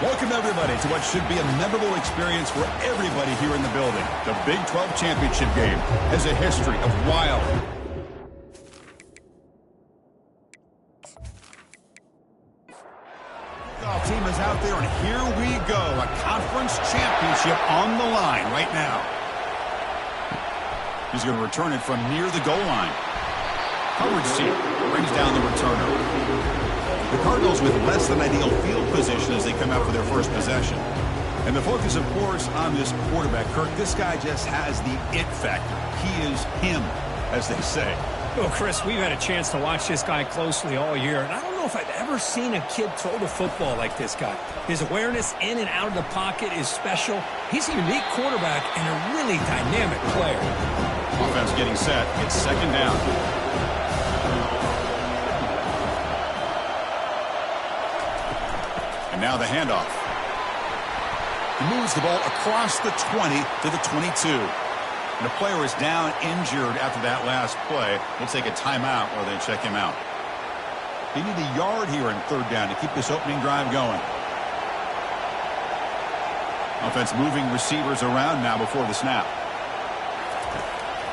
Welcome, everybody, to what should be a memorable experience for everybody here in the building. The Big 12 Championship game has a history of wild. The team is out there, and here we go. A conference championship on the line right now. He's going to return it from near the goal line. Coverage team brings down the returner. The Cardinals with less than ideal field position as they come out for their first possession. And the focus, of course, on this quarterback. Kirk, this guy just has the it factor. He is him, as they say. Well, Chris, we've had a chance to watch this guy closely all year, and I don't know if I've ever seen a kid throw the football like this guy. His awareness in and out of the pocket is special. He's a unique quarterback and a really dynamic player. Offense getting set. It's second down. And now the handoff. He moves the ball across the 20 to the 22. And the player is down injured after that last play. We'll take a timeout while they check him out. They need a yard here in third down to keep this opening drive going. Offense moving receivers around now before the snap.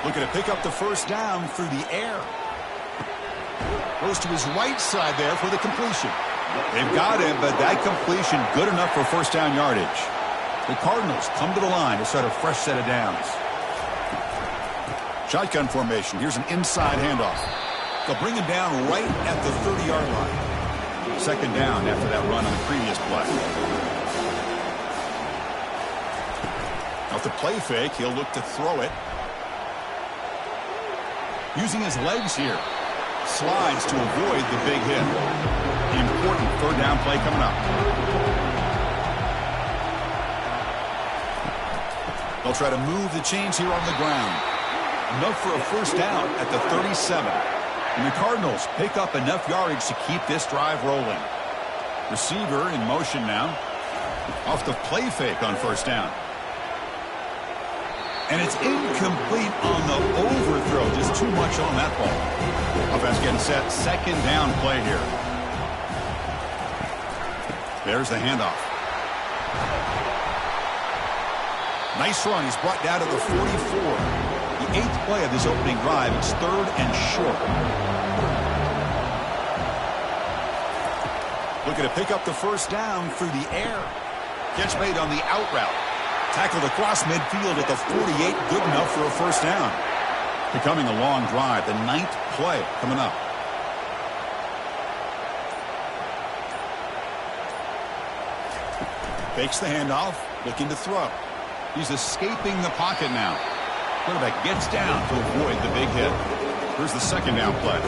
Looking to pick up the first down through the air. Goes to his right side there for the completion. They've got him, but that completion good enough for first down yardage. The Cardinals come to the line to start a fresh set of downs. Shotgun formation. Here's an inside handoff. They'll bring him down right at the 30-yard line. Second down after that run on the previous play. Off the play fake, he'll look to throw it. Using his legs here. Slides to avoid the big hit. The important third down play coming up. They'll try to move the chains here on the ground. Enough for a first down at the 37. And the Cardinals pick up enough yardage to keep this drive rolling. Receiver in motion now. Off the play fake on first down. And it's incomplete on the overthrow. Just too much on that ball. Offense getting set. Second down play here. There's the handoff. Nice run. He's brought down to the 44. The 8th play of this opening drive. It's third and short. Looking to pick up the first down through the air. Catch made on the out route. Tackled across midfield at the 48. Good enough for a first down. Becoming a long drive. The 9th play coming up. Fakes the handoff. Looking to throw. He's escaping the pocket now. Quarterback gets down to avoid the big hit. Here's the second down play.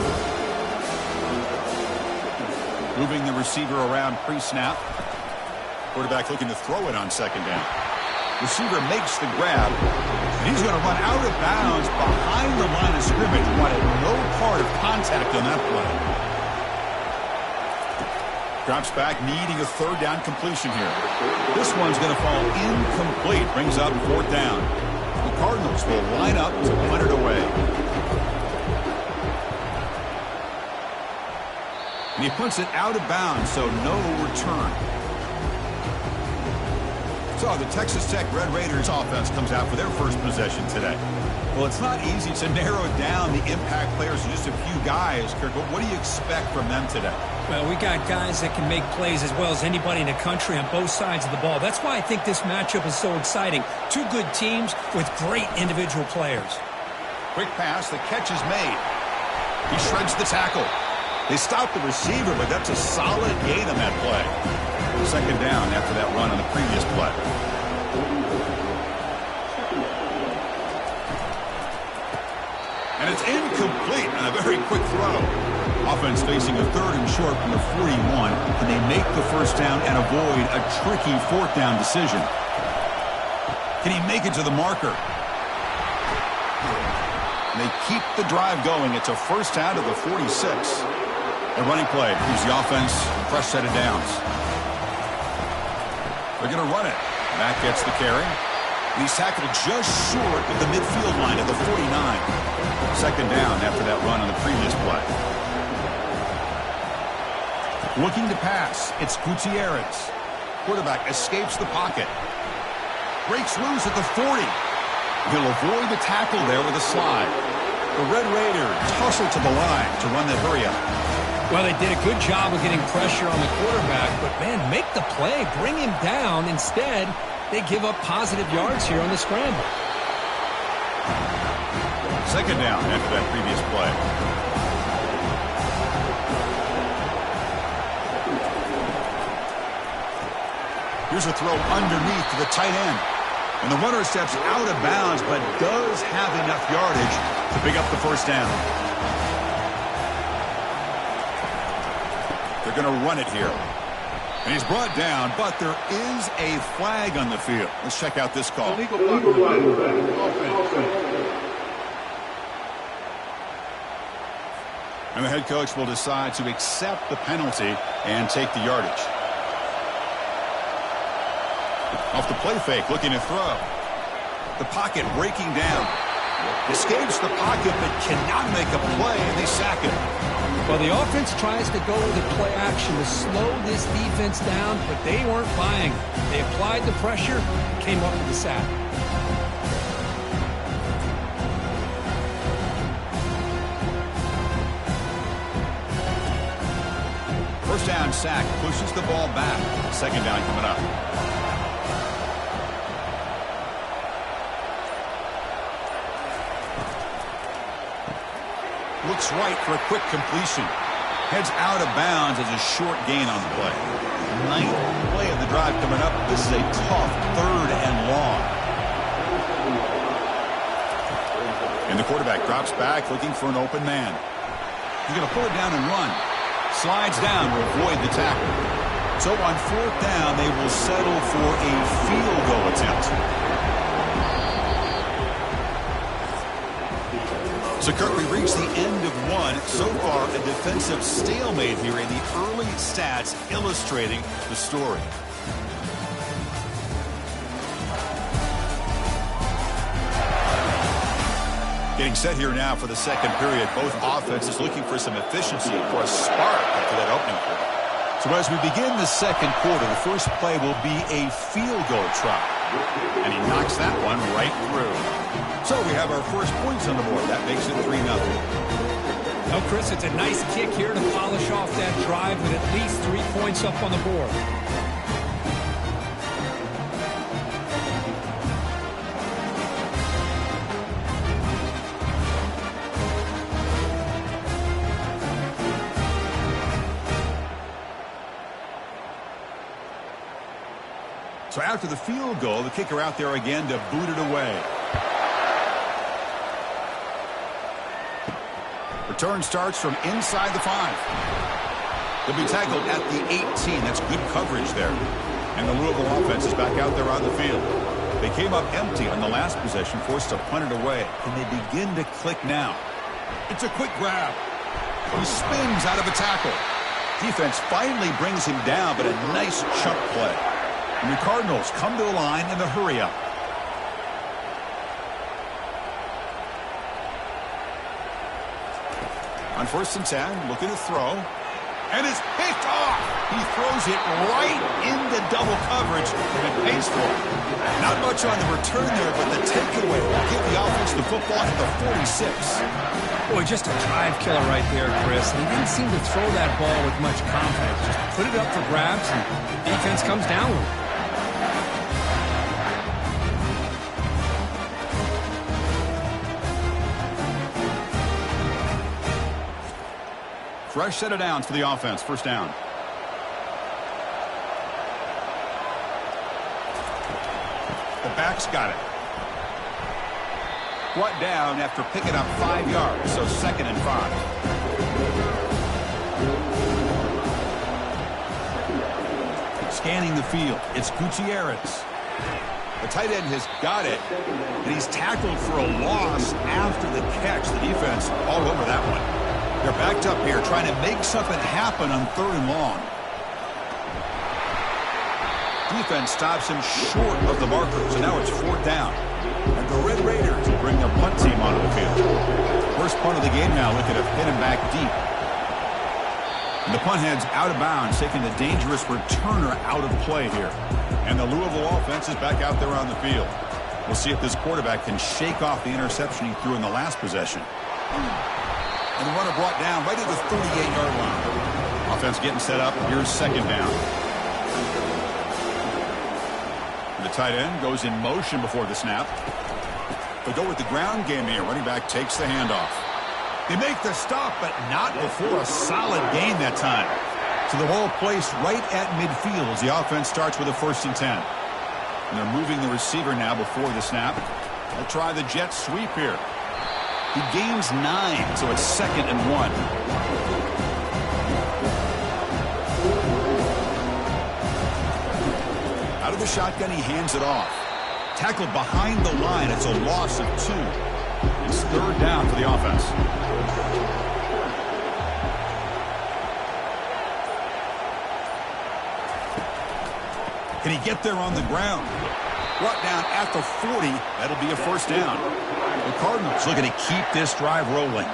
Moving the receiver around pre-snap. Quarterback looking to throw it on second down. Receiver makes the grab. And he's going to run out of bounds behind the line of scrimmage. Wanted no part of contact on that play. Drops back, needing a third down completion here. This one's going to fall incomplete. Brings up fourth down. The Cardinals will line up to punt it away. And he punts it out of bounds, so no return. So the Texas Tech Red Raiders offense comes out for their first possession today. Well, it's not easy to narrow down the impact players to just a few guys, Kirk, but what do you expect from them today? Well, we got guys that can make plays as well as anybody in the country on both sides of the ball. That's why I think this matchup is so exciting. Two good teams with great individual players. Quick pass, the catch is made. He shreds the tackle. They stop the receiver, but that's a solid gain on that play. Second down after that run on the previous play. And it's incomplete on a very quick throw. Offense facing a third and short from the 41, and they make the first down and avoid a tricky fourth down decision. Can he make it to the marker? And they keep the drive going. It's a first down to the 46. A running play gives the offense a fresh set of downs. They're going to run it. Mack gets the carry. He's tackled just short of the midfield line at the 49. Second down after that run on the previous play. Looking to pass. It's Gutierrez. Quarterback escapes the pocket. Breaks loose at the 40. He'll avoid the tackle there with a slide. The Red Raiders tussle to the line to run that hurry up. Well, they did a good job of getting pressure on the quarterback, but, man, make the play. Bring him down. Instead, they give up positive yards here on the scramble. Second down after that previous play. Here's a throw underneath to the tight end. And the runner steps out of bounds, but does have enough yardage to pick up the first down. They're going to run it here. And he's brought down, but there is a flag on the field. Let's check out this call. And the head coach will decide to accept the penalty and take the yardage. Off the play fake, looking to throw. The pocket breaking down. Escapes the pocket, but cannot make a play, and they sack him. Well, the offense tries to go with the play action to slow this defense down, but they weren't buying. They applied the pressure, came up with the sack. First down sack pushes the ball back. Second down coming up. Looks right for a quick completion. Heads out of bounds as a short gain on the play. Ninth play of the drive coming up. This is a tough third and long. And the quarterback drops back looking for an open man. He's going to pull it down and run. Slides down to avoid the tackle. So on fourth down, they will settle for a field goal attempt. So, Kirk, we reached the end of one. So far, a defensive stalemate here in the early stats illustrating the story. Getting set here now for the second period. Both offenses looking for some efficiency, for a spark after that opening quarter. So as we begin the second quarter, the first play will be a field goal try. And he knocks that one right through. So we have our first points on the board. That makes it 3-0. Well, Chris, it's a nice kick here to polish off that drive with at least 3 points up on the board. So after the field goal, the kicker out there again to boot it away. Return starts from inside the 5. They'll be tackled at the 18. That's good coverage there. And the Louisville offense is back out there on the field. They came up empty on the last possession, forced to punt it away. And they begin to click now. It's a quick grab. He spins out of a tackle. Defense finally brings him down, but a nice chunk play. And the Cardinals come to the line in the hurry-up. On 1st and 10, looking to throw. And it's picked off. He throws it right into double coverage, and it pays for it. Not much on the return there, but the takeaway will give the offense the football at the 46. Boy, just a drive killer right there, Chris. And he didn't seem to throw that ball with much confidence. Just put it up for grabs, and defense comes down with it. Fresh set of downs for the offense. First down. The back's got it. Brought down after picking up 5 yards, so 2nd and 5. Scanning the field, it's Gutierrez. The tight end has got it, and he's tackled for a loss after the catch. The defense all over that one. They're backed up here trying to make something happen on 3rd and long. Defense stops him short of the marker, so now it's 4th down. And the Red Raiders will bring their punt team onto the field. First punt of the game now, looking to pin him back deep. And the punt heads out of bounds, taking the dangerous returner out of play here. And the Louisville offense is back out there on the field. We'll see if this quarterback can shake off the interception he threw in the last possession. And the runner brought down right at the 38-yard line. Offense getting set up. Here's second down. The tight end goes in motion before the snap. They go with the ground game here. Running back takes the handoff. They make the stop, but not before a solid gain that time. So the ball placed right at midfield as the offense starts with a 1st and 10. And they're moving the receiver now before the snap. They'll try the jet sweep here. He gains 9, so it's 2nd and 1. Out of the shotgun, he hands it off. Tackled behind the line. It's a loss of 2. It's 3rd down for the offense. Can he get there on the ground? Brought down at the 40. That'll be a 1st down. The Cardinals looking to keep this drive rolling.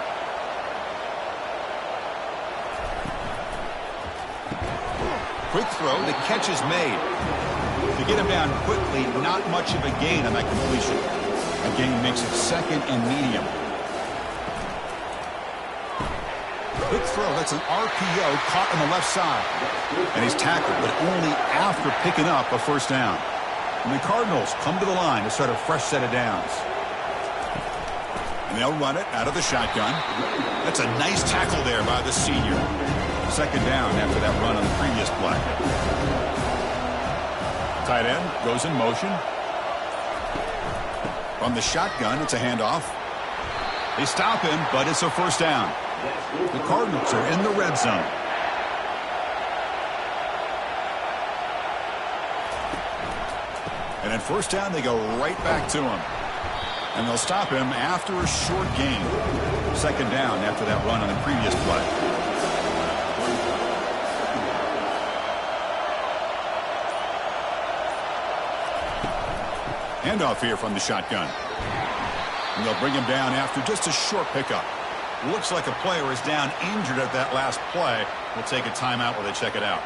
Quick throw. The catch is made. To get him down quickly, not much of a gain on that completion. A gain makes it 2nd and medium. Quick throw. That's an RPO caught on the left side. And he's tackled, but only after picking up a 1st down. And the Cardinals come to the line to start a fresh set of downs. And they'll run it out of the shotgun. That's a nice tackle there by the senior. 2nd down after that run on the previous play. Tight end goes in motion. From the shotgun, it's a handoff. They stop him, but it's a 1st down. The Cardinals are in the red zone. And at 1st down, they go right back to him. And they'll stop him after a short gain. 2nd down after that run on the previous play. Handoff here from the shotgun. And they'll bring him down after just a short pickup. Looks like a player is down injured at that last play. We'll take a timeout while they check it out.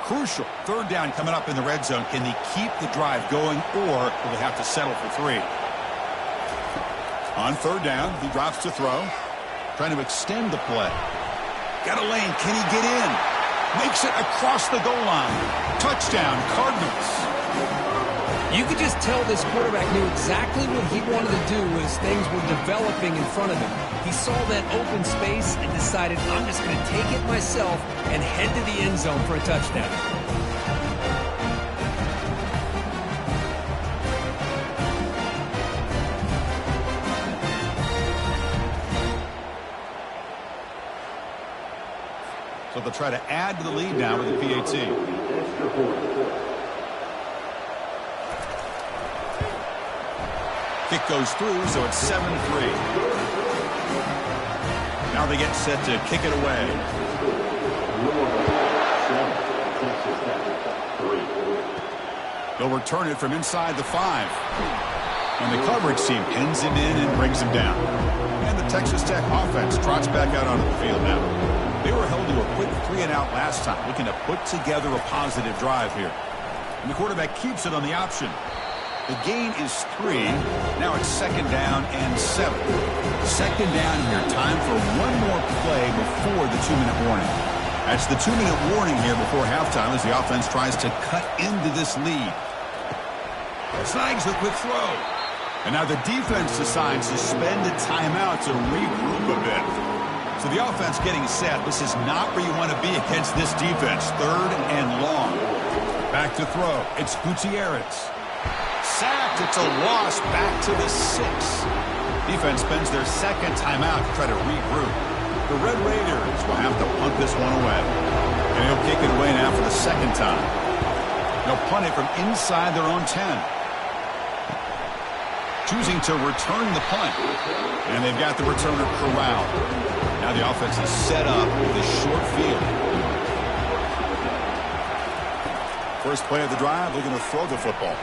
Crucial 3rd down coming up in the red zone. Can they keep the drive going, or will they have to settle for 3? On 3rd down, he drops to throw. Trying to extend the play. Got a lane. Can he get in? Makes it across the goal line. Touchdown, Cardinals. You could just tell this quarterback knew exactly what he wanted to do as things were developing in front of him. He saw that open space and decided, I'm just going to take it myself and head to the end zone for a touchdown. So they'll try to add to the lead now with the PAT. Kick goes through, so it's 7-3. Now they get set to kick it away. They'll return it from inside the 5. And the coverage team pins him in and brings him down. And the Texas Tech offense trots back out onto the field now. They were held to a quick 3-and-out last time, looking to put together a positive drive here. And the quarterback keeps it on the option. The gain is 3. Now it's 2nd down and 7. 2nd down here. Time for one more play before the 2-minute warning. That's the 2-minute warning here before halftime as the offense tries to cut into this lead. Snags the quick throw. And now the defense decides to spend a timeout to regroup a bit. So the offense getting set. This is not where you want to be against this defense. 3rd and long. Back to throw. It's Gutierrez. Sacked. It's a loss back to the 6. Defense spends their 2nd timeout to try to regroup. The Red Raiders will have to punt this one away. And he'll kick it away now for the 2nd time. They'll punt it from inside their own 10. Choosing to return the punt. And they've got the returner corralled. Now the offense is set up with a short field. First play of the drive, looking to throw the football.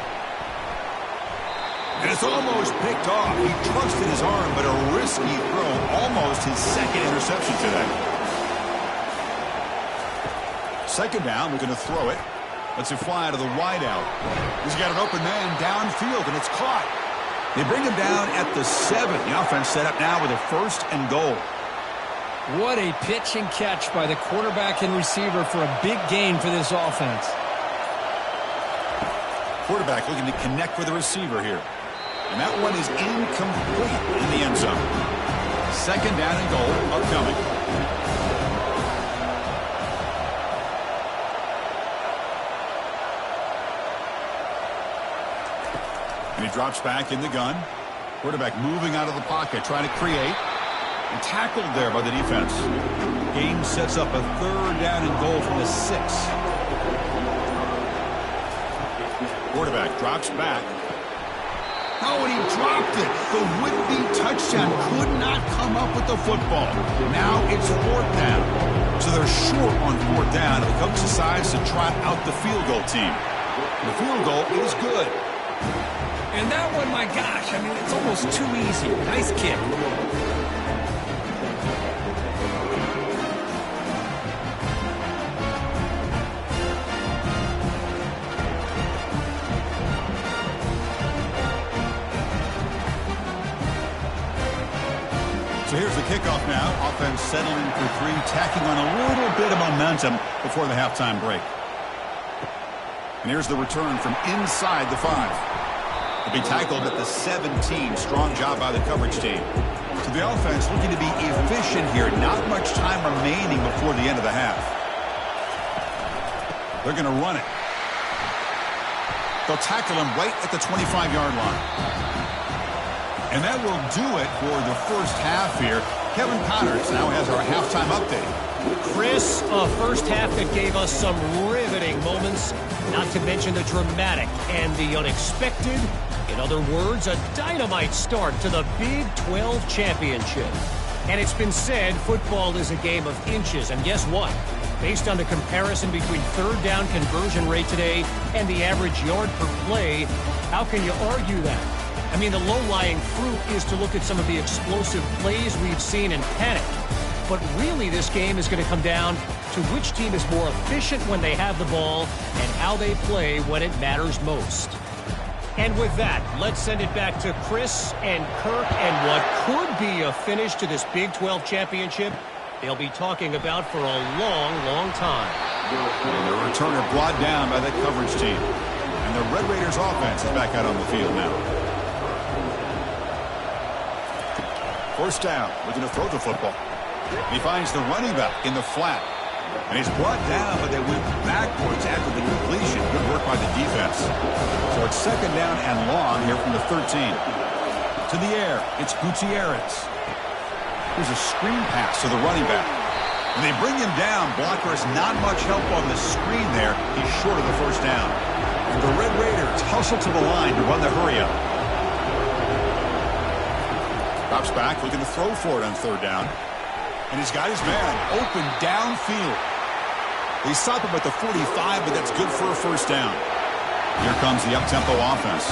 And it's almost picked off. He trusted his arm, but a risky throw. Almost his 2nd interception today. second down, we're going to throw it. Lets it fly to the wide out. He's got an open man downfield, and it's caught. They bring him down at the 7. The offense set up now with a 1st and goal. What a pitch and catch by the quarterback and receiver for a big gain for this offense. Quarterback looking to connect with the receiver here. And that one is incomplete in the end zone. Second down and goal upcoming. And he drops back in the gun. Quarterback moving out of the pocket, trying to create. And tackled there by the defense. Game sets up a 3rd down and goal from the 6. Quarterback drops back. Oh, and he dropped it. The would-be touchdown could not come up with the football. Now it's 4th down. So they're short on 4th down. The coach decides to trot out the field goal team. The field goal is good. And that one, my gosh, I mean, it's almost too easy. Nice kick. So here's the kickoff now. Offense settling for 3, tacking on a little bit of momentum before the halftime break. And here's the return from inside the 5. To be tackled at the 17. Strong job by the coverage team. So the offense looking to be efficient here. Not much time remaining before the end of the half. They're going to run it. They'll tackle him right at the 25-yard line. And that will do it for the first half here. Kevin Connors now has our halftime update. Chris, a first half that gave us some riveting moments, not to mention the dramatic and the unexpected. In other words, a dynamite start to the Big 12 championship. And it's been said football is a game of inches. And guess what? Based on the comparison between 3rd down conversion rate today and the average yard per play, how can you argue that? I mean, the low-lying fruit is to look at some of the explosive plays we've seen in panic. But really, this game is going to come down to which team is more efficient when they have the ball and how they play when it matters most. And with that, let's send it back to Chris and Kirk and what could be a finish to this Big 12 championship they'll be talking about for a long, long time. And the returner brought down by the coverage team. And the Red Raiders offense is back out on the field now. First down, looking to throw the football. He finds the running back in the flat. And he's brought down, but they went backwards after the completion. Good work by the defense. So it's second down and long here from the 13. To the air, it's Gutierrez. Here's a screen pass to the running back. And they bring him down. Blocker has not much help on the screen there. He's short of the first down. And the Red Raiders hustle to the line to run the hurry-up. Drops back, looking to throw for it on 3rd down. And he's got his man open downfield. They stop him at the 45, but that's good for a first down. Here comes the up-tempo offense.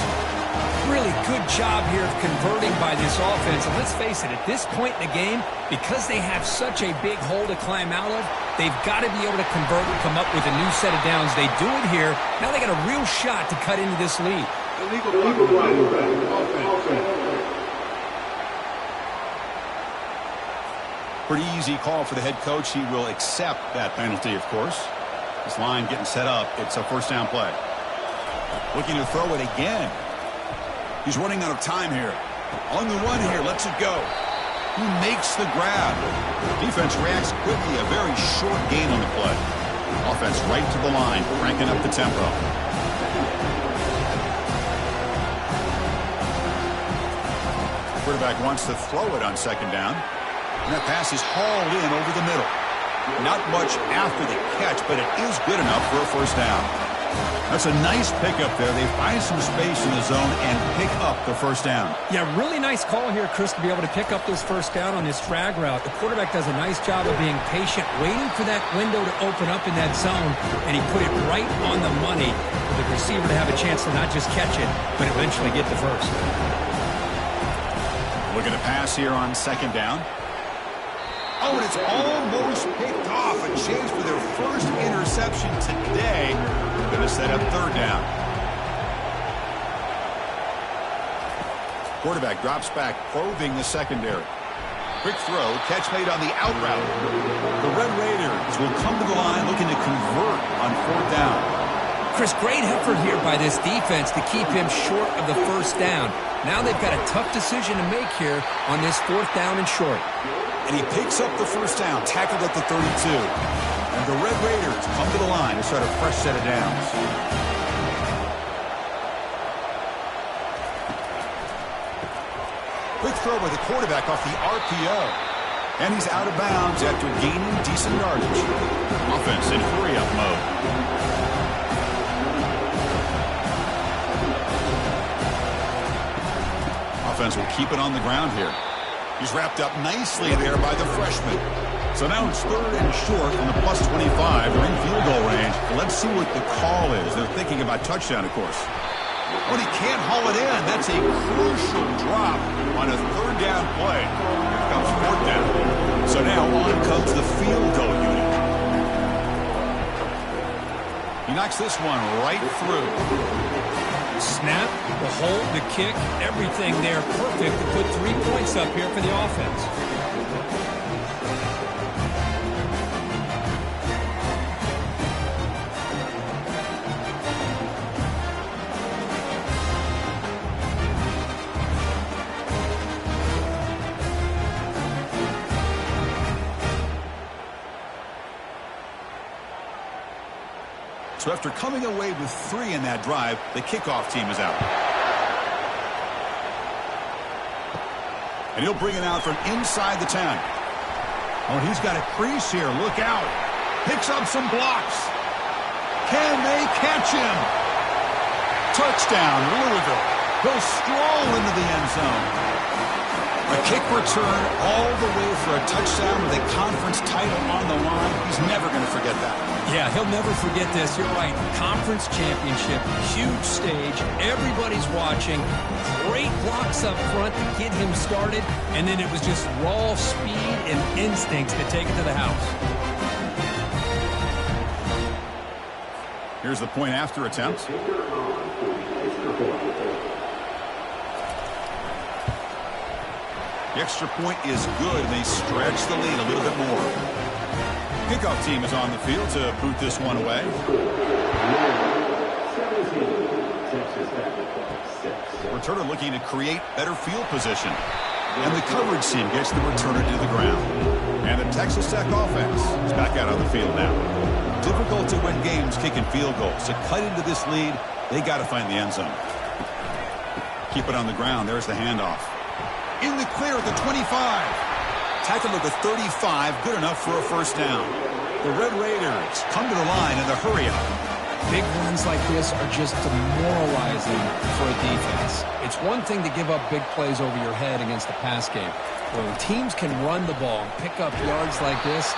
Really good job here of converting by this offense. And let's face it, at this point in the game, because they have such a big hole to climb out of, they've got to be able to convert and come up with a new set of downs. They do it here. Now they got a real shot to cut into this lead. Pretty easy call for the head coach. He will accept that penalty, of course. This line getting set up. It's a first down play. Looking to throw it again. He's running out of time here. On the run here, lets it go. He makes the grab. Defense reacts quickly. A very short gain on the play. Offense right to the line, cranking up the tempo. Quarterback wants to throw it on second down. And that pass is hauled in over the middle. Not much after the catch, but it is good enough for a first down. That's a nice pickup there. They find some space in the zone and pick up the first down. Yeah, really nice call here, Chris, to be able to pick up this first down on this drag route. The quarterback does a nice job of being patient, waiting for that window to open up in that zone, and he put it right on the money for the receiver to have a chance to not just catch it, but eventually get the first. Looking to pass here on second down. Oh, and it's almost picked off. A chance for their first interception today. Going to set up third down. Quarterback drops back, probing the secondary. Quick throw, catch made on the out route. The Red Raiders will come to the line looking to convert on fourth down. Chris, great effort here by this defense to keep him short of the first down. Now they've got a tough decision to make here on this fourth down and short. And he picks up the first down, tackled at the 32. And the Red Raiders come to the line to start a fresh set of downs. Quick throw by the quarterback off the RPO. And he's out of bounds after gaining decent yardage. Offense in hurry-up mode. Offense will keep it on the ground here. He's wrapped up nicely there by the freshman. So now it's third and short from the plus 25. They're in field goal range. Let's see what the call is. They're thinking about touchdown, of course. But he can't haul it in. That's a crucial drop on a third down play. Here comes fourth down. So now on comes the field goal unit. He knocks this one right through. Snap, the hold, the kick, everything there perfect to put 3 points up here for the offense. So after coming away with 3 in that drive, the kickoff team is out. And he'll bring it out from inside the 10. Oh, he's got a crease here. Look out. Picks up some blocks. Can they catch him? Touchdown, Louisville. He'll stroll into the end zone. A kick return all the way for a touchdown with a conference title on the line. He's never going to forget that. Yeah, he'll never forget this. You're right. Conference championship, huge stage. Everybody's watching. Great blocks up front to get him started. And then it was just raw speed and instincts to take it to the house. Here's the point after attempt. The extra point is good, and they stretch the lead a little bit more. Kickoff team is on the field to boot this one away. Returner looking to create better field position. And the coverage team gets the returner to the ground. And the Texas Tech offense is back out on the field now. Difficult to win games kicking field goals. To cut into this lead, they got to find the end zone. Keep it on the ground. There's the handoff. In the clear at the 25. Tackled at the 35. Good enough for a first down. The Red Raiders come to the line in the hurry-up. Big runs like this are just demoralizing for a defense. It's one thing to give up big plays over your head against the pass game. But when teams can run the ball and pick up yards like this,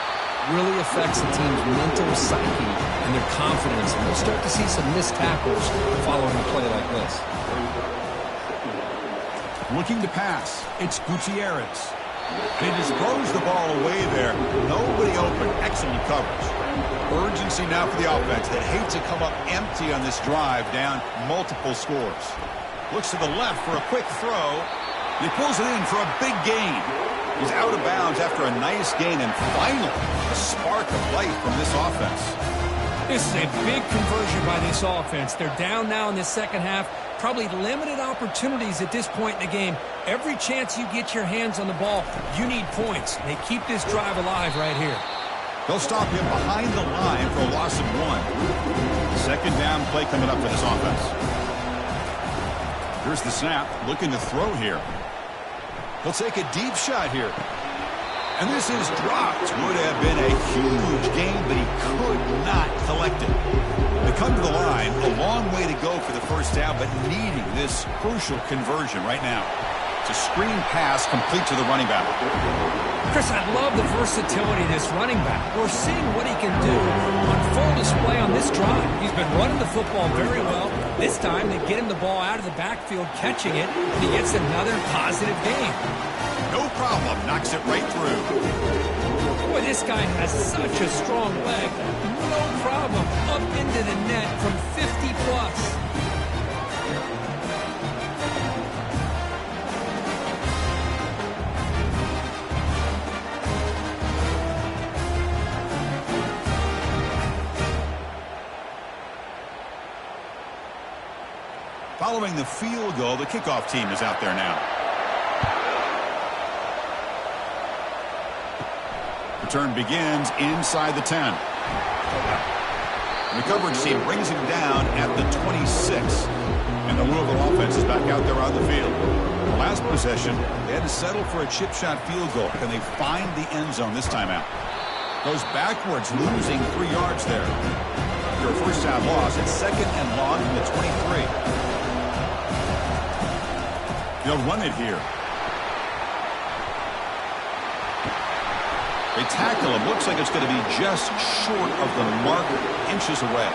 really affects the team's mental psyche and their confidence. And we'll start to see some missed tackles following a play like this. Looking to pass. It's Gutierrez. And he just throws the ball away there. Nobody open. Excellent coverage. Urgency now for the offense that hates to come up empty on this drive, down multiple scores. Looks to the left for a quick throw. He pulls it in for a big gain. He's out of bounds after a nice gain, and finally, a spark of life from this offense. This is a big conversion by this offense. They're down now in the second half. Probably limited opportunities at this point in the game. Every chance you get your hands on the ball, you need points. They keep this drive alive right here. They'll stop him behind the line for a loss of 1. Second down play coming up for this offense. Here's the snap. Looking to throw here. He'll take a deep shot here. And this is dropped. Would have been a huge gain, but he could not collect it. They come to the line, a long way to go for the first down, but needing this crucial conversion right now. It's a screen pass complete to the running back. Chris, I love the versatility of this running back. We're seeing what he can do on full display on this drive. He's been running the football very well. This time, they get him the ball out of the backfield, catching it, and he gets another positive gain. No problem. Knocks it right through. Boy, this guy has such a strong leg. No problem up into the net from 50 plus. Following the field goal, the kickoff team is out there now. Return begins inside the 10. And the coverage team brings him down at the 26. And the Louisville offense is back out there on the field. The last possession, they had to settle for a chip shot field goal. Can they find the end zone this time out? Goes backwards, losing 3 yards there. Your first down loss. It's second and long from the 23. They'll run it here. They tackle him. Looks like it's going to be just short of the mark, inches away.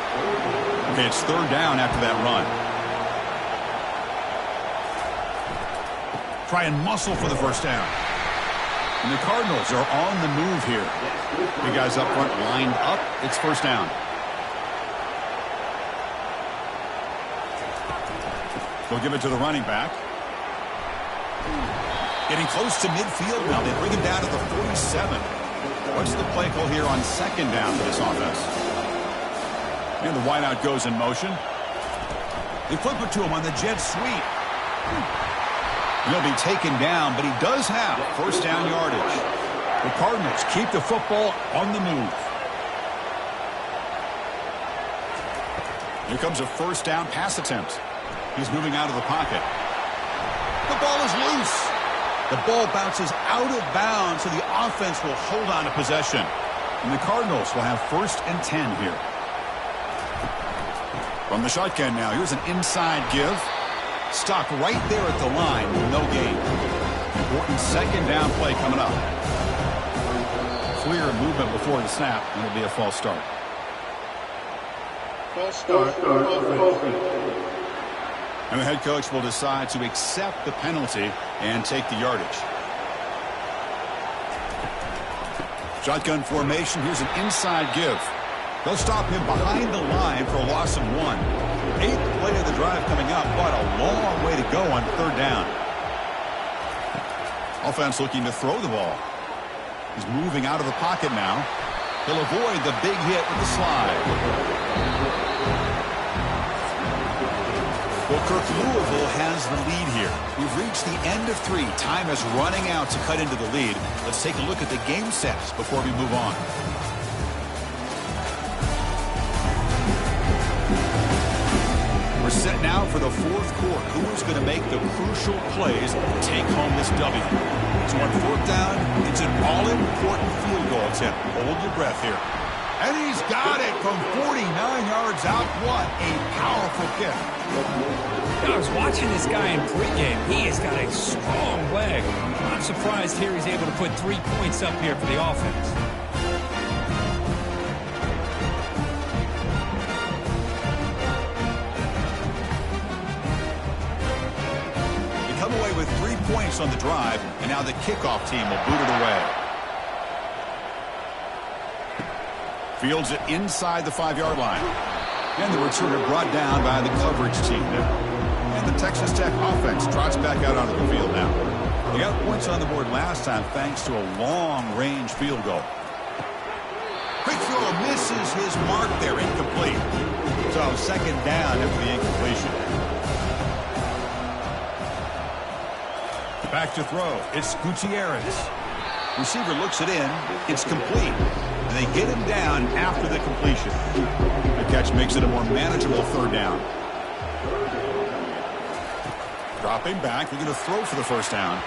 Okay, it's third down after that run. Try and muscle for the first down. And the Cardinals are on the move here. The guys up front lined up. It's first down. They'll give it to the running back. Getting close to midfield now. They bring him down to the 47. What's the play call here on second down for this offense? And the wideout goes in motion. They flip it to him on the jet sweep. He'll be taken down, but he does have first down yardage. The Cardinals keep the football on the move. Here comes a first down pass attempt. He's moving out of the pocket. The ball is loose. The ball bounces out of bounds, so the offense will hold on to possession. And the Cardinals will have first and 10 here. From the shotgun now, here's an inside give. Stopped right there at the line with no gain. Important second down play coming up. Clear movement before the snap, and it'll be a false start. False start. And the head coach will decide to accept the penalty and take the yardage. Shotgun formation. Here's an inside give. They'll stop him behind the line for a loss of 1. 8th play of the drive coming up, but a long way to go on third down. Offense looking to throw the ball. He's moving out of the pocket now. He'll avoid the big hit with the slide. Well, Kirk, Louisville has the lead here. We've reached the end of 3. Time is running out to cut into the lead. Let's take a look at the game sets before we move on. We're set now for the fourth quarter. Who is going to make the crucial plays to take home this W? So on fourth down, it's an all-important field goal attempt. Hold your breath here. And he's got it from 49 yards out. What a powerful kick. I was watching this guy in pregame. He has got a strong leg. I'm surprised here he's able to put 3 points up here for the offense. They come away with 3 points on the drive, and now the kickoff team will boot it away. Fields it inside the 5-yard line. And the returner brought down by the coverage team there. And the Texas Tech offense trots back out onto the field now. They got points on the board last time thanks to a long-range field goal. Quick throw misses his mark there, incomplete. So second down after the incompletion. Back to throw. It's Gutierrez. Receiver looks it in. It's complete. And they get him down after the completion. The catch makes it a more manageable third down. Dropping back. They're going to throw for the first down.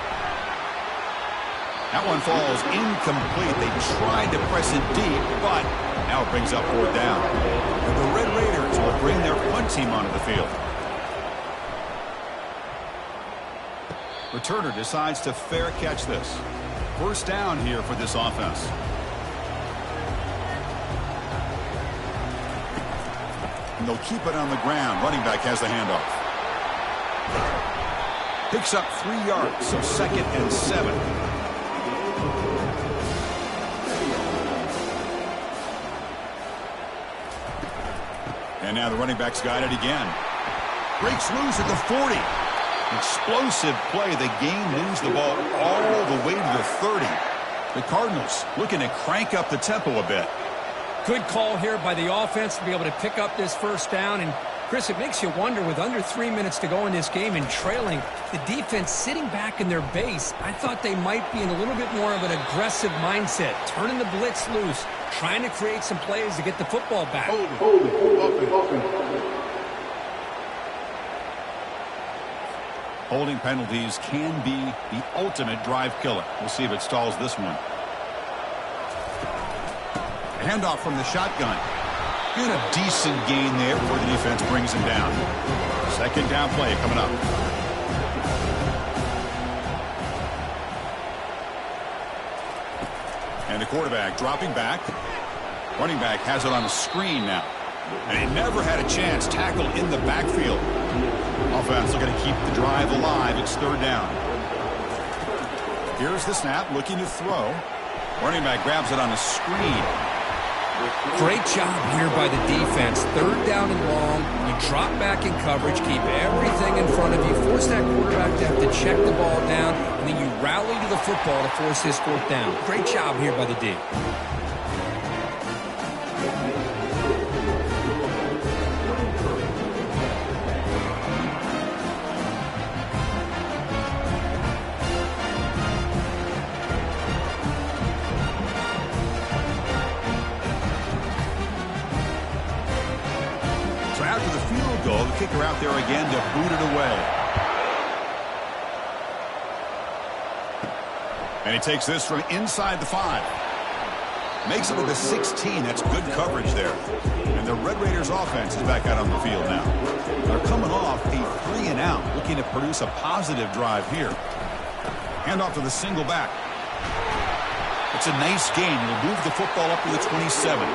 That one falls incomplete. They tried to press it deep, but now it brings up fourth down. And the Red Raiders will bring their punt team onto the field. Returner decides to fair catch this. First down here for this offense. And they'll keep it on the ground. Running back has the handoff. Picks up 3 yards, so second and 7. And now the running back's got it again. Breaks loose at the 40. Explosive play. The game moves the ball all the way to the 30. The Cardinals looking to crank up the tempo a bit. Good call here by the offense to be able to pick up this first down. And, Chris, it makes you wonder, with under 3 minutes to go in this game and trailing, the defense sitting back in their base, I thought they might be in a little bit more of an aggressive mindset, turning the blitz loose, trying to create some plays to get the football back. Holding penalties can be the ultimate drive killer. We'll see if it stalls this one. Handoff from the shotgun. And a decent gain there before the defense brings him down. Second down play coming up. And the quarterback dropping back. Running back has it on the screen now. And he never had a chance tackled in the backfield. Offense looking to keep the drive alive. It's third down. Here's the snap, looking to throw. Running back grabs it on the screen. Great job here by the defense. Third down and long. You drop back in coverage, keep everything in front of you, force that quarterback to have to check the ball down, and then you rally to the football to force this fourth down. Great job here by the D. Kicker out there again to boot it away. And he takes this from inside the 5. Makes it to the 16. That's good coverage there. And the Red Raiders offense is back out on the field now. They're coming off a 3-and-out, looking to produce a positive drive here. Hand off to the single back. It's a nice gain. He'll move the football up to the 27.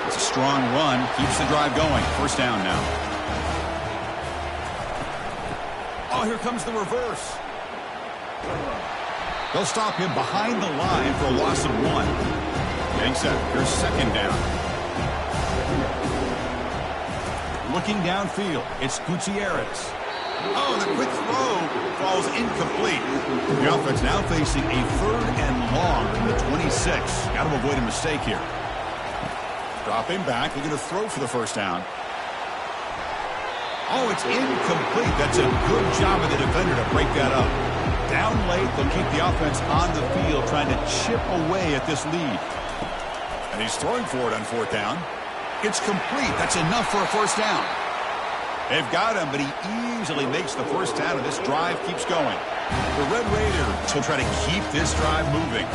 It's a strong run. Keeps the drive going. First down now. Oh, here comes the reverse. They'll stop him behind the line for a loss of 1. Getting set. Here's second down. Looking downfield. It's Gutierrez. Oh, the quick throw falls incomplete. The offense now facing a third and long from the 26. Got to avoid a mistake here. Dropping back. Looking to throw for the first down. Oh, it's incomplete. That's a good job of the defender to break that up. Down late, they'll keep the offense on the field trying to chip away at this lead. And he's throwing for it on fourth down. It's complete. That's enough for a first down. They've got him, but he easily makes the first down, and this drive keeps going. The Red Raiders will try to keep this drive moving.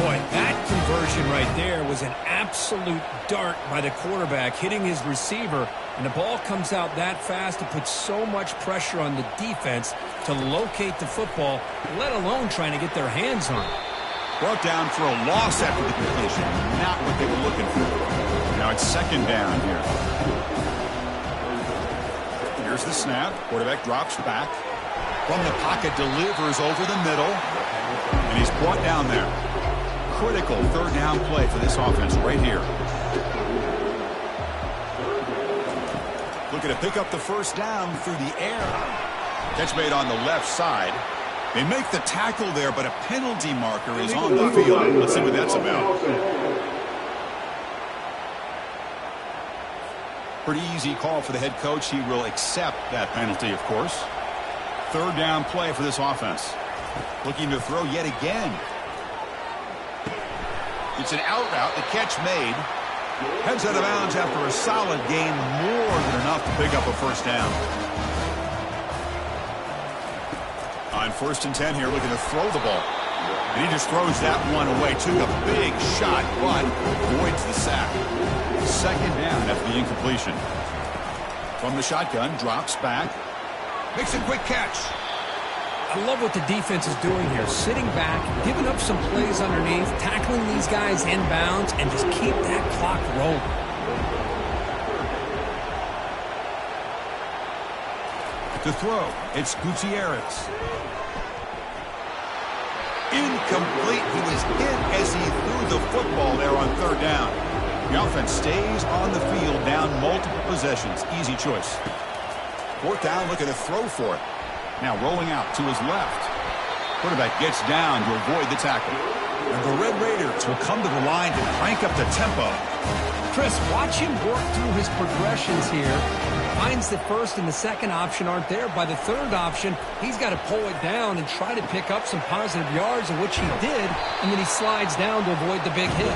Boy, that conversion right there was an absolute dart by the quarterback, hitting his receiver, and the ball comes out that fast. It puts so much pressure on the defense to locate the football, let alone trying to get their hands on it. Brought down for a loss after the completion. Not what they were looking for. Now it's second down here. Here's the snap. Quarterback drops back. From the pocket, delivers over the middle. And he's brought down there. Critical third down play for this offense right here. Looking to pick up the first down through the air. Catch made on the left side. They make the tackle there, but a penalty marker is on the field. Let's see what that's about. Pretty easy call for the head coach. He will accept that penalty, of course. Third down play for this offense. Looking to throw yet again. It's an out route. The catch made. Heads out of bounds after a solid gain. More than enough to pick up a first down. On 1st and 10 here, looking to throw the ball. And he just throws that one away. Took a big shot, but avoids the sack. Second down after the incompletion. From the shotgun, drops back. Makes a quick catch. I love what the defense is doing here. Sitting back, giving up some plays underneath, tackling these guys inbounds, and just keep that clock rolling. To throw, it's Gutierrez. Incomplete. He was hit as he threw the football there on third down. The offense stays on the field, down multiple possessions. Easy choice. Fourth down, looking to throw for it. Now rolling out to his left. Quarterback gets down to avoid the tackle. And the Red Raiders will come to the line to crank up the tempo. Chris, watch him work through his progressions here. Finds the first and the second option aren't there. By the third option, he's got to pull it down and try to pick up some positive yards, in which he did, and then he slides down to avoid the big hit.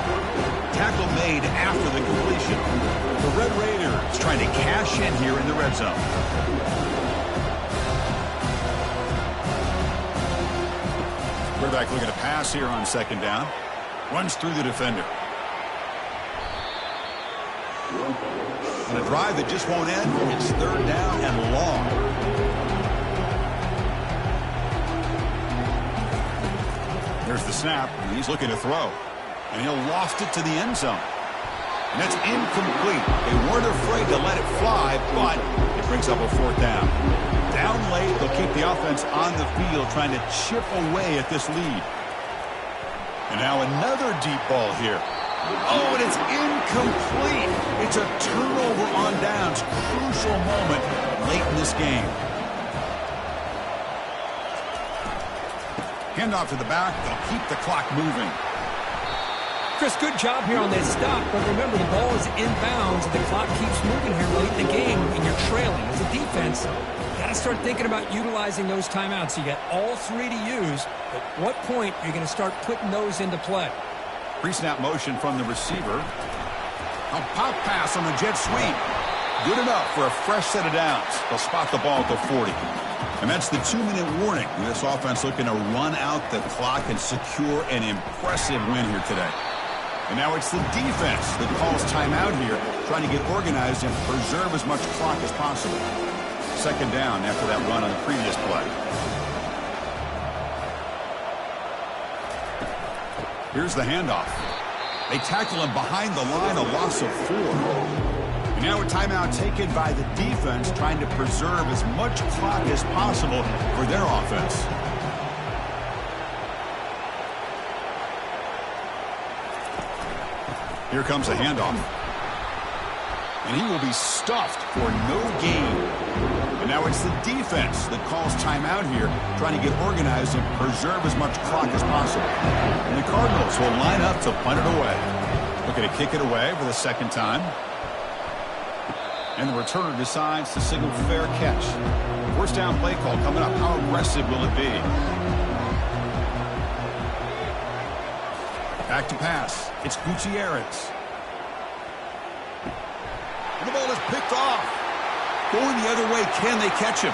Tackle made after the completion. The Red Raiders trying to cash in here in the red zone. Quarterback looking to pass here on second down. Runs through the defender. On a drive that just won't end, it's third down and long. There's the snap, and he's looking to throw. And he'll loft it to the end zone. And that's incomplete. They weren't afraid to let it fly, but it brings up a fourth down. Down late, they'll keep the offense on the field trying to chip away at this lead. And now another deep ball here. Oh, and it's incomplete. It's a turnover on downs. Crucial moment late in this game. Handoff to the back. They'll keep the clock moving. Chris, good job here on that stop, but remember, the ball is inbounds, and the clock keeps moving here late in the game, and you're trailing. As a defense, you got to start thinking about utilizing those timeouts. You got all three to use, but what point are you going to start putting those into play? Pre-snap motion from the receiver. A pop pass on the jet sweep. Good enough for a fresh set of downs. They'll spot the ball at the 40. And that's the 2-minute warning. This offense looking to run out the clock and secure an impressive win here today. And now it's the defense that calls timeout here, trying to get organized and preserve as much clock as possible. Second down after that run on the previous play. Here's the handoff. They tackle him behind the line, a loss of 4. And now a timeout taken by the defense, trying to preserve as much clock as possible for their offense. Here comes the handoff. And he will be stuffed for no gain. And now it's the defense that calls timeout here, trying to get organized and preserve as much clock as possible. And the Cardinals will line up to punt it away. Looking to kick it away for the second time. And the returner decides to signal fair catch. First down play call coming up. How aggressive will it be? Back to pass. It's Gutierrez. And the ball is picked off. Going the other way, can they catch him?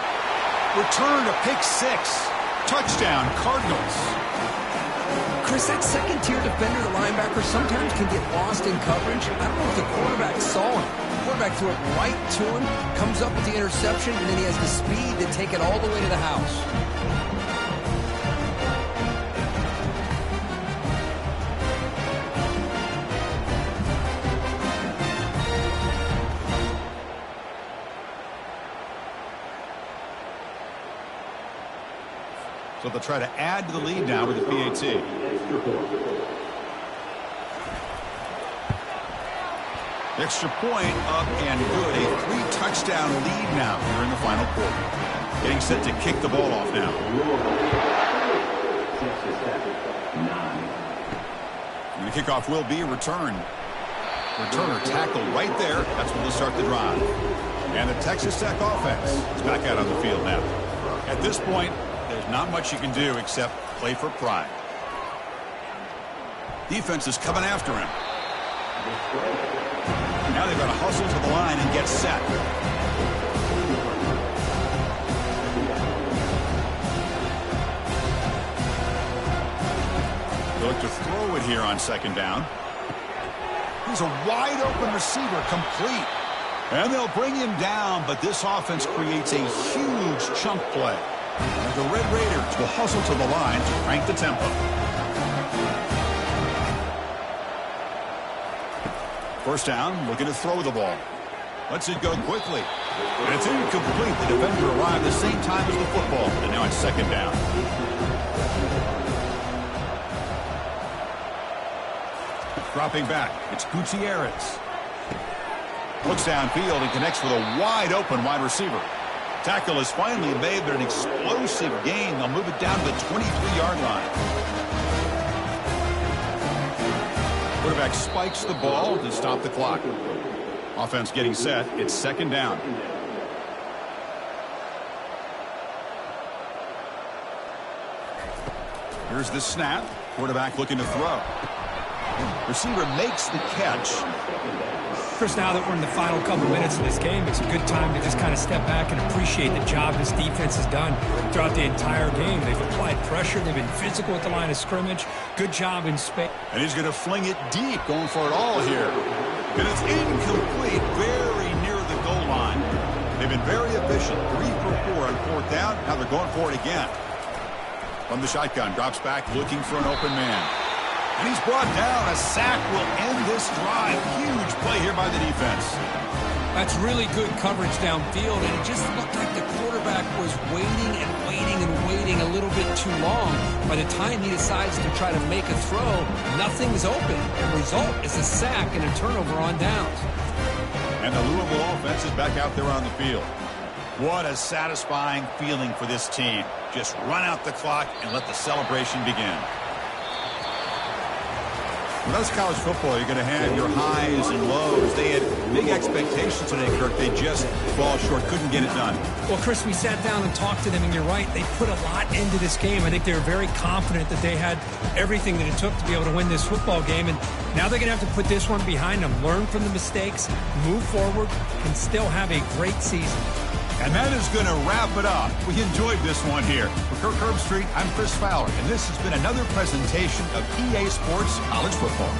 Return to pick 6. Touchdown, Cardinals. Chris, that second-tier defender, the linebacker, sometimes can get lost in coverage. I don't know if the quarterback saw him. The quarterback threw it right to him, comes up with the interception, and then he has the speed to take it all the way to the house. So they'll try to add to the lead now with the PAT. Extra point up and good. A 3-touchdown lead now here in the final quarter. Getting set to kick the ball off now. And the kickoff will be a return. Returner tackle right there. That's when they'll start the drive. And the Texas Tech offense is back out on the field now. At this point, there's not much you can do except play for pride. Defense is coming after him. Now they've got to hustle to the line and get set. They look to throw it here on second down. He's a wide open receiver, complete. And they'll bring him down, but this offense creates a huge chunk play. And the Red Raiders will hustle to the line to crank the tempo. First down, looking to throw the ball. Lets it go quickly. And it's incomplete. The defender arrived the same time as the football. And now it's second down. Dropping back, it's Gutierrez. Looks downfield and connects with a wide-open wide receiver. Tackle is finally made, but an explosive gain. They'll move it down to the 23-yard line. Quarterback spikes the ball to stop the clock. Offense getting set. It's second down. Here's the snap. Quarterback looking to throw. Receiver makes the catch. Chris, now that we're in the final couple minutes of this game, it's a good time to just kind of step back and appreciate the job this defense has done throughout the entire game. They've applied pressure. They've been physical at the line of scrimmage. Good job in space. And he's going to fling it deep, going for it all here. And it's incomplete, very near the goal line. They've been very efficient, 3 for 4 on fourth down. Now they're going for it again. From the shotgun, drops back, looking for an open man. And he's brought down. A sack will end this drive. Huge play here by the defense. That's really good coverage downfield, and it just looked like the quarterback was waiting and waiting and waiting a little bit too long. By the time he decides to try to make a throw, nothing's open. The result is a sack and a turnover on downs. And the Louisville offense is back out there on the field. What a satisfying feeling for this team. Just run out the clock and let the celebration begin. When that's college football, you're going to have your highs and lows. They had big expectations today, Kirk. They just fall short, couldn't get it done. Well, Chris, we sat down and talked to them, and you're right. They put a lot into this game. I think they were very confident that they had everything that it took to be able to win this football game. And now they're going to have to put this one behind them, learn from the mistakes, move forward, and still have a great season. And that is going to wrap it up. We enjoyed this one here. For Kirk Herbstreit, I'm Chris Fowler, and this has been another presentation of EA Sports College Football.